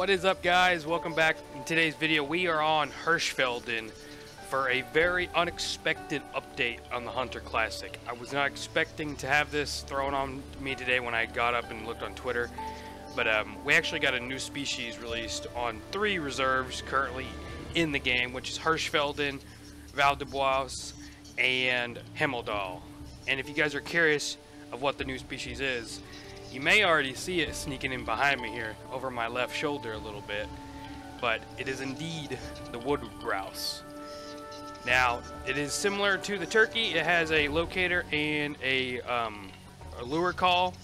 What is up, guys? Welcome back. In today's video we are on Hirschfelden for a very unexpected update on the Hunter Classic. I was not expecting to have this thrown on me today when I got up and looked on Twitter, but we actually got a new species released on 3 reserves currently in the game, which is Hirschfelden, Val de Bois, and Hemmeldal. And if you guys are curious of what the new species is, you may already see it sneaking in behind me here, over my left shoulder a little bit, but it is indeed the woodgrouse. Now, it is similar to the turkey. It has a locator and a lure call,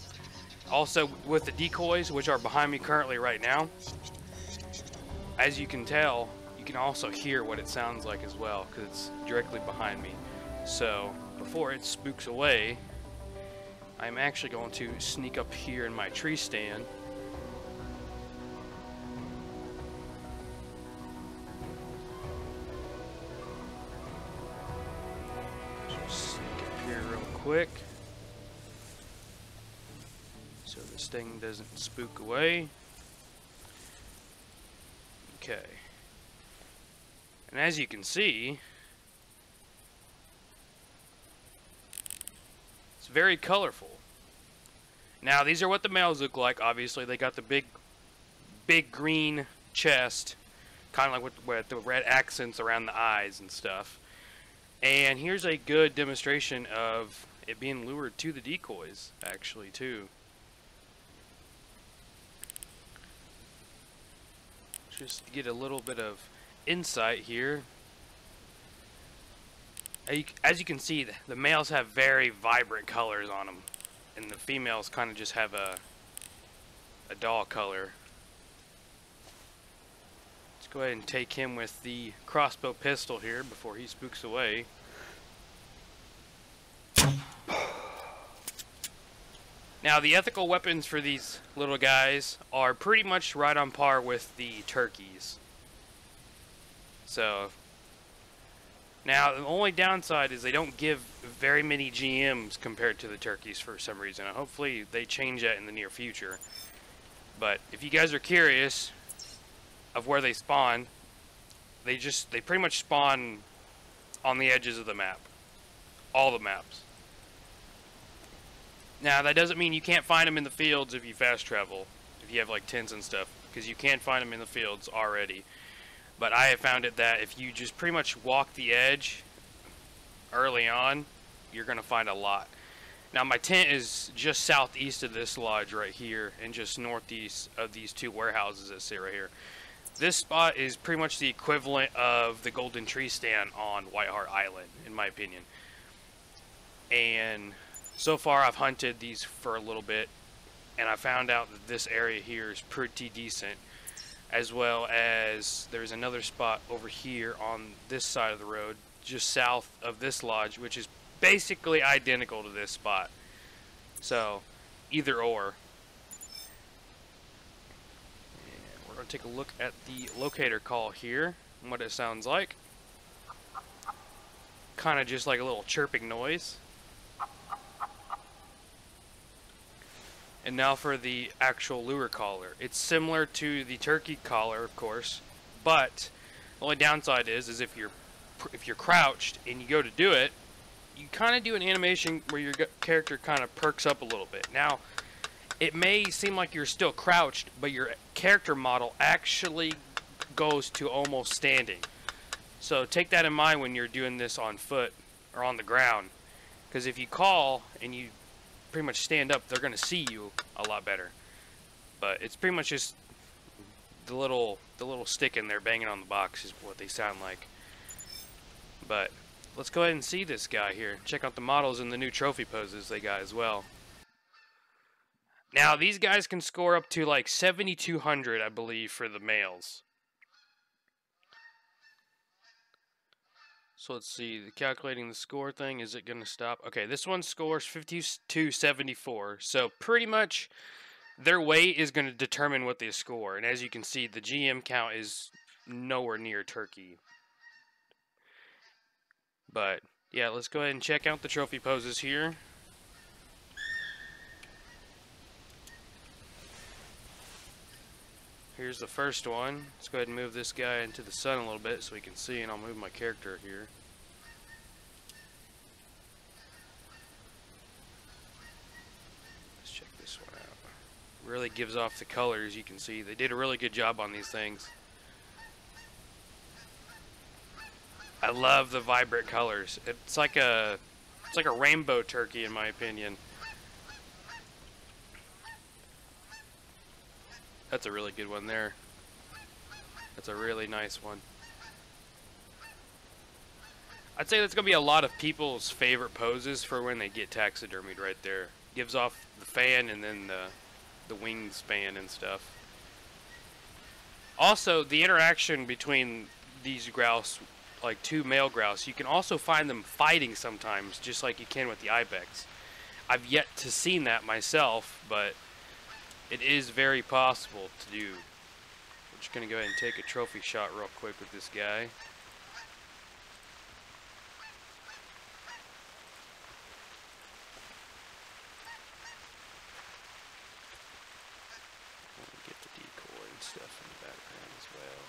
also with the decoys, which are behind me currently right now. As you can tell, you can also hear what it sounds like as well, because it's directly behind me. So, before it spooks away, I'm actually going to sneak up here in my tree stand. Just sneak up here real quick so this thing doesn't spook away. Okay. And as you can see, it's very colorful. Now, these are what the males look like. Obviously, they got the big green chest, kind of like with the red accents around the eyes and stuff. And here's a good demonstration of it being lured to the decoys, actually, too. Just to get a little bit of insight here. As you can see, the males have very vibrant colors on them, and the females kind of just have a dull color. Let's go ahead and take him with the crossbow pistol here before he spooks away. Now, the ethical weapons for these little guys are pretty much right on par with the turkeys. So, now, the only downside is they don't give very many GMs compared to the turkeys for some reason. Hopefully they change that in the near future. But if you guys are curious of where they spawn, they pretty much spawn on the edges of the map. All the maps. Now, that doesn't mean you can't find them in the fields if you fast travel, if you have like tents and stuff, because you can find them in the fields already. But I have found it that if you just pretty much walk the edge early on, you're going to find a lot. Now, my tent is just southeast of this lodge right here, and just northeast of these 2 warehouses that sit right here. This spot is pretty much the equivalent of the Golden Treestand on Whiteheart Island, in my opinion. And so far, I've hunted these for a little bit, and I found out that this area here is pretty decent. As well as there's another spot over here on this side of the road, just south of this lodge, which is basically identical to this spot. So, either or. And we're going to take a look at the locator call here, and what it sounds like. Kind of just like a little chirping noise. And now for the actual lure caller. It's similar to the turkey caller, of course, but the only downside is if you're crouched and you go to do it, you kind of do an animation where your character kind of perks up a little bit. Now, it may seem like you're still crouched, but your character model actually goes to almost standing. So take that in mind when you're doing this on foot or on the ground, because if you call and you pretty much stand up, they're going to see you a lot better. But it's pretty much just the little stick in there banging on the box is what they sound like. But let's go ahead and see this guy here. Check out the models and the new trophy poses they got as well. Now, these guys can score up to like 7,200, I believe, for the males. So let's see, calculating the score thing, is it going to stop? Okay, this one scores 5274. So pretty much their weight is going to determine what they score. And as you can see, the GM count is nowhere near turkey. But yeah, let's go ahead and check out the trophy poses here. Here's the first one. Let's go ahead and move this guy into the sun a little bit so we can see, and I'll move my character here. Let's check this one out. Really gives off the colors. You can see they did a really good job on these things. I love the vibrant colors. It's like a rainbow turkey in my opinion. That's a really good one there. That's a really nice one. I'd say that's going to be a lot of people's favorite poses for when they get taxidermied right there. Gives off the fan and then the wingspan and stuff. Also, the interaction between these grouse, like two male grouse, you can also find them fighting sometimes, just like you can with the ibex. I've yet to seen that myself, but it is very possible to do. We're just going to go ahead and take a trophy shot real quick with this guy. Get the decoy and stuff in the background as well.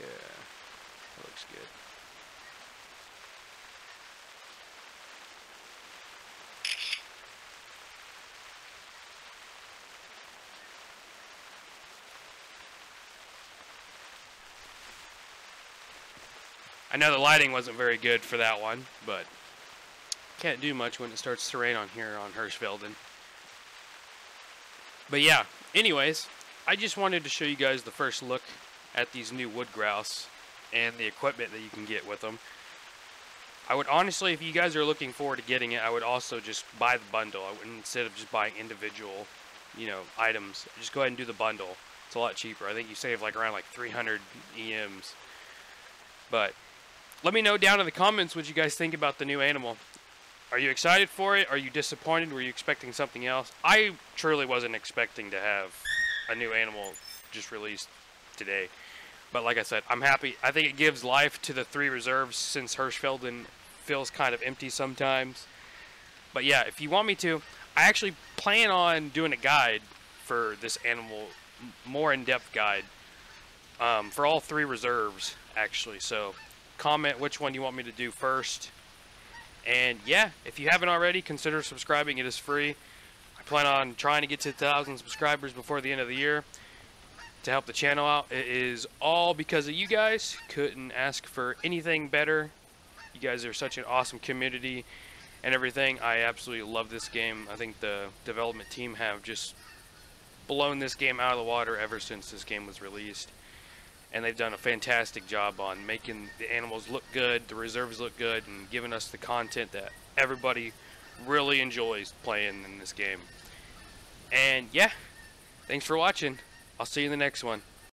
Yeah, that looks good. I know the lighting wasn't very good for that one, but can't do much when it starts to rain on here on Hirschfelden. But yeah, anyways, I just wanted to show you guys the first look at these new wood grouse and the equipment that you can get with them. I would honestly, if you guys are looking forward to getting it, I would also just buy the bundle. I wouldn't, instead of just buying individual, items, just go ahead and do the bundle. It's a lot cheaper. I think you save like around like 300 EMs. But let me know down in the comments what you guys think about the new animal. Are you excited for it? Are you disappointed? Were you expecting something else? I truly wasn't expecting to have a new animal just released today. But like I said, I'm happy. I think it gives life to the 3 reserves since Hirschfelden feels kind of empty sometimes. But yeah, if you want me to, I actually plan on doing a guide for this animal, more in-depth guide, for all 3 reserves actually. So comment which one you want me to do first. And yeah, if you haven't already, consider subscribing. It is free. I plan on trying to get to 1,000 subscribers before the end of the year to help the channel out. It is all because of you guys. Couldn't ask for anything better. You guys are such an awesome community and everything. I absolutely love this game. I think the development team have just blown this game out of the water ever since this game was released. And they've done a fantastic job on making the animals look good, the reserves look good, and giving us the content that everybody really enjoys playing in this game. And yeah, thanks for watching. I'll see you in the next one.